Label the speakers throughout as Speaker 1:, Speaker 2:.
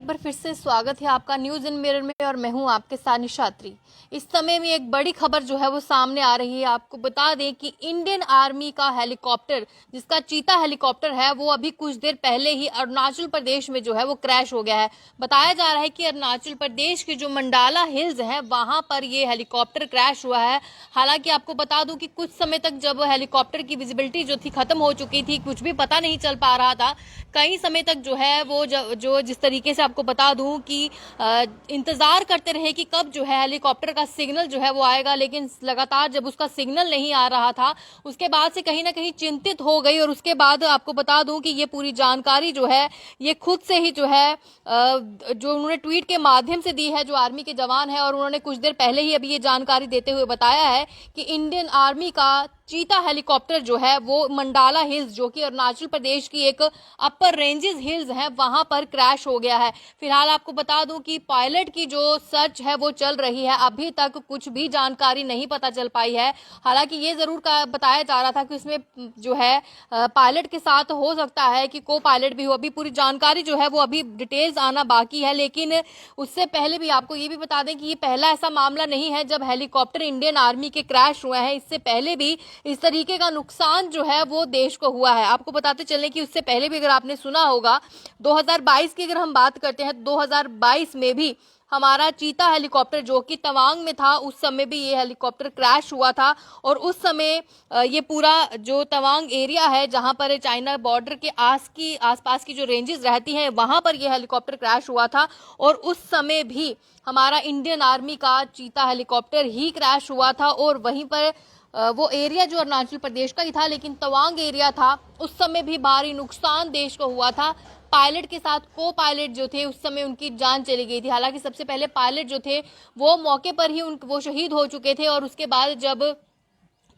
Speaker 1: बार फिर से स्वागत है आपका न्यूज इन मिरर में और मैं हूं आपके साथ निशात्री। इस समय में एक बड़ी खबर जो है वो सामने आ रही है। आपको बता दें कि इंडियन आर्मी का हेलीकॉप्टर, जिसका चीता हेलीकॉप्टर है, वो अभी कुछ देर पहले ही अरुणाचल प्रदेश में जो है वो क्रैश हो गया है। बताया जा रहा है कि अरुणाचल प्रदेश के जो मंडाला हिल्स है वहां पर ये हेलीकॉप्टर क्रैश हुआ है। हालांकि आपको बता दूं कि कुछ समय तक जब हेलीकॉप्टर की विजिबिलिटी जो थी खत्म हो चुकी थी, कुछ भी पता नहीं चल पा रहा था। कई समय तक जो है वो जो जिस तरीके से आपको बता दूं कि इंतजार करते रहे कि कब जो है हेलीकॉप्टर का सिग्नल जो है वो आएगा, लेकिन लगातार जब उसका सिग्नल नहीं आ रहा था उसके बाद से कहीं ना कहीं चिंतित हो गई। और उसके बाद आपको बता दूं कि ये पूरी जानकारी जो है ये खुद से ही जो है जो उन्होंने ट्वीट के माध्यम से दी है, जो आर्मी के जवान है, और उन्होंने कुछ देर पहले ही अभी ये जानकारी देते हुए बताया है कि इंडियन आर्मी का चीता हेलीकॉप्टर जो है वो मंडाला हिल्स, जो कि अरुणाचल प्रदेश की एक अपर रेंजेस हिल्स है, वहां पर क्रैश हो गया है। फिलहाल आपको बता दूं कि पायलट की जो सर्च है वो चल रही है। अभी तक कुछ भी जानकारी नहीं पता चल पाई है। हालांकि ये जरूर बताया जा रहा था कि उसमें जो है पायलट के साथ हो सकता है कि को पायलट भी हो। अभी पूरी जानकारी जो है वो अभी डिटेल्स आना बाकी है। लेकिन उससे पहले भी आपको ये भी बता दें कि ये पहला ऐसा मामला नहीं है जब हेलीकॉप्टर इंडियन आर्मी के क्रैश हुए हैं। इससे पहले भी इस तरीके का नुकसान जो है वो देश को हुआ है। आपको बताते चलें कि उससे पहले भी अगर आपने सुना होगा 2022 की अगर हम बात करते हैं, 2022 में भी हमारा चीता हेलीकॉप्टर जो कि तवांग में था, उस समय भी ये हेलीकॉप्टर क्रैश हुआ था। और उस समय ये पूरा जो तवांग एरिया है जहां पर चाइना बॉर्डर के आसपास की जो रेंजेस रहती हैं वहां पर ये हेलीकॉप्टर क्रैश हुआ था। और उस समय भी हमारा इंडियन आर्मी का चीता हेलीकॉप्टर ही क्रैश हुआ था। और वहीं पर वो एरिया जो अरुणाचल प्रदेश का ही था, लेकिन तवांग एरिया था, उस समय भी भारी नुकसान देश को हुआ था। पायलट के साथ को पायलट जो थे उस समय उनकी जान चली गई थी। हालांकि सबसे पहले पायलट जो थे वो मौके पर ही वो शहीद हो चुके थे। और उसके बाद जब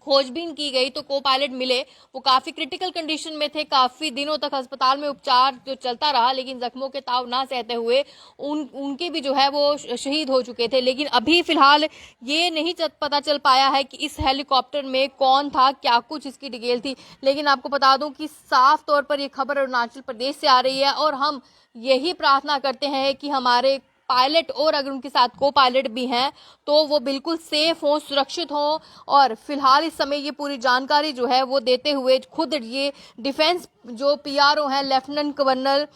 Speaker 1: खोजबीन की गई तो को पायलट मिले, वो काफी क्रिटिकल कंडीशन में थे, काफी दिनों तक अस्पताल में उपचार जो चलता रहा, लेकिन जख्मों के ताव ना सहते हुए उनके भी जो है वो शहीद हो चुके थे। लेकिन अभी फिलहाल ये नहीं पता चल पाया है कि इस हेलीकॉप्टर में कौन था, क्या कुछ इसकी डिटेल थी। लेकिन आपको बता दूं कि साफ तौर पर ये खबर अरुणाचल प्रदेश से आ रही है और हम यही प्रार्थना करते हैं कि हमारे पायलट और अगर उनके साथ को पायलट भी हैं तो वो बिल्कुल सेफ हो, सुरक्षित हो। और फिलहाल इस समय ये पूरी जानकारी जो है वो देते हुए खुद ये डिफेंस जो पीआरओ हैं, लेफ्टिनेंट कर्नल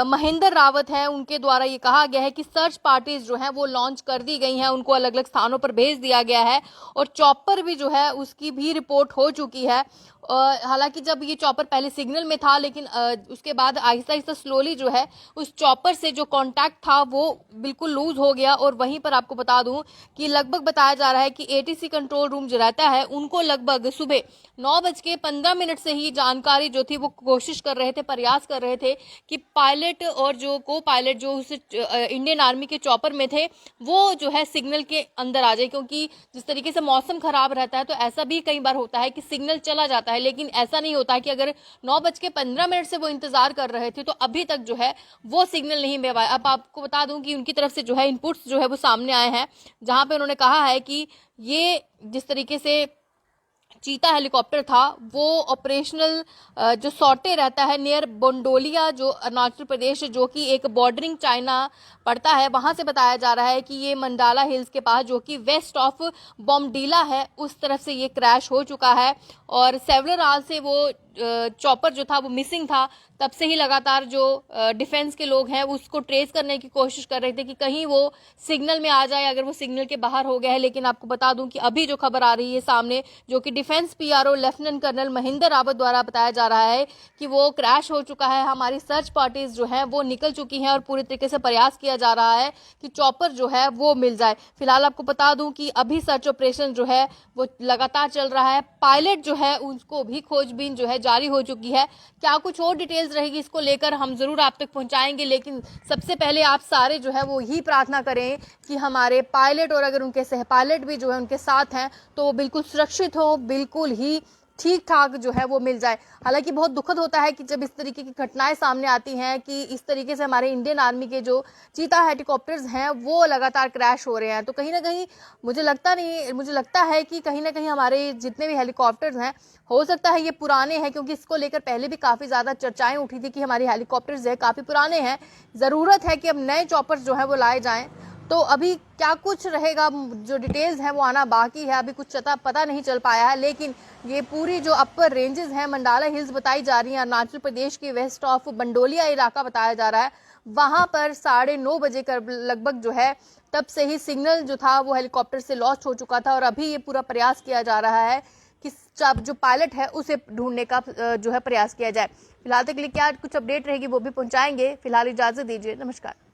Speaker 1: महेंद्र रावत है, उनके द्वारा ये कहा गया है कि सर्च पार्टीज जो हैं वो लॉन्च कर दी गई हैं, उनको अलग अलग स्थानों पर भेज दिया गया है। और चॉपर भी जो है उसकी भी रिपोर्ट हो चुकी है। हालांकि जब ये चॉपर पहले सिग्नल में था, लेकिन उसके बाद आहिस्ता आहिस्ता स्लोली जो है उस चॉपर से जो कांटेक्ट था वो बिल्कुल लूज हो गया। और वहीं पर आपको बता दूं कि लगभग बताया जा रहा है कि एटीसी कंट्रोल रूम जो रहता है उनको लगभग सुबह 9:15 से ही जानकारी जो थी वो कोशिश कर रहे थे, प्रयास कर रहे थे कि पायलट और जो को पायलट जो उस इंडियन आर्मी के चॉपर में थे वो जो है सिग्नल के अंदर आ जाए। क्योंकि जिस तरीके से मौसम खराब रहता है तो ऐसा भी कई बार होता है कि सिग्नल चला जाता है, लेकिन ऐसा नहीं होता कि अगर 9:15 से वो इंतजार कर रहे थे तो अभी तक जो है वो सिग्नल नहीं मिल पाया। अब आपको बता दूं कि उनकी तरफ से जो है इनपुट्स जो है वो सामने आए हैं, जहां पे उन्होंने कहा है कि ये जिस तरीके से चीता हेलीकॉप्टर था वो ऑपरेशनल जो सॉटे रहता है नियर बोंडोलिया जो अरुणाचल प्रदेश जो कि एक बॉर्डरिंग चाइना पड़ता है, वहां से बताया जा रहा है कि ये मंडाला हिल्स के पास जो कि वेस्ट ऑफ बॉम्बडीला है उस तरफ से ये क्रैश हो चुका है। और सेवरल आवर से वो चॉपर जो था वो मिसिंग था। तब से ही लगातार जो डिफेंस के लोग हैं उसको ट्रेस करने की कोशिश कर रहे थे कि कहीं वो सिग्नल में आ जाए, अगर वो सिग्नल के बाहर हो गया है। लेकिन आपको बता दूं कि अभी जो खबर आ रही है सामने, जो कि defence PRO lieutenant colonel Mahendra Rawat द्वारा बताया जा रहा है कि वो क्रैश हो चुका है। हमारी सर्च पार्टीज जो है वो निकल चुकी हैं और पूरी तरीके से प्रयास किया जा रहा है कि चॉपर जो है वो मिल जाए। फिलहाल आपको बता दूं कि अभी सर्च ऑपरेशन जो है वो लगातार चल रहा है। पायलट जो है उसको भी खोजबीन जो है जारी हो चुकी है। क्या कुछ और डिटेल्स रहेगी इसको लेकर हम जरूर आप तक पहुंचाएंगे, लेकिन सबसे पहले आप सारे जो है वो ही प्रार्थना करें कि हमारे पायलट और अगर उनके सह पायलट भी जो है उनके साथ हैं तो वो बिल्कुल सुरक्षित हो, बिल्कुल ही ठीक ठाक जो है वो मिल जाए। हालांकि बहुत दुखद होता है कि जब इस तरीके की घटनाएं सामने आती हैं कि इस तरीके से हमारे इंडियन आर्मी के जो चीता हेलीकॉप्टर्स हैं वो लगातार क्रैश हो रहे हैं। तो कहीं ना कहीं मुझे लगता है कि कहीं ना कहीं हमारे जितने भी हेलीकॉप्टर्स हैं, हो सकता है ये पुराने हैं, क्योंकि इसको लेकर पहले भी काफ़ी ज़्यादा चर्चाएं उठी थी कि हमारे हेलीकॉप्टर्स है काफ़ी पुराने हैं, ज़रूरत है कि अब नए चॉपर्स जो है वो लाए जाएँ। तो अभी क्या कुछ रहेगा, जो डिटेल्स हैं वो आना बाकी है, अभी कुछ पता नहीं चल पाया है। लेकिन ये पूरी जो अपर रेंजेस हैं, मंडाला हिल्स बताई जा रही हैं, अरुणाचल प्रदेश की वेस्ट ऑफ बंडोलिया इलाका बताया जा रहा है, वहां पर 9:30 बजे कर लगभग जो है तब से ही सिग्नल जो था वो हेलीकॉप्टर से लॉस्ट हो चुका था। और अभी ये पूरा प्रयास किया जा रहा है कि जो पायलट है उसे ढूंढने का जो है प्रयास किया जाए। फिलहाल तक के लिए क्या कुछ अपडेट रहेगी वो भी पहुंचाएंगे। फिलहाल इजाजत दीजिए, नमस्कार।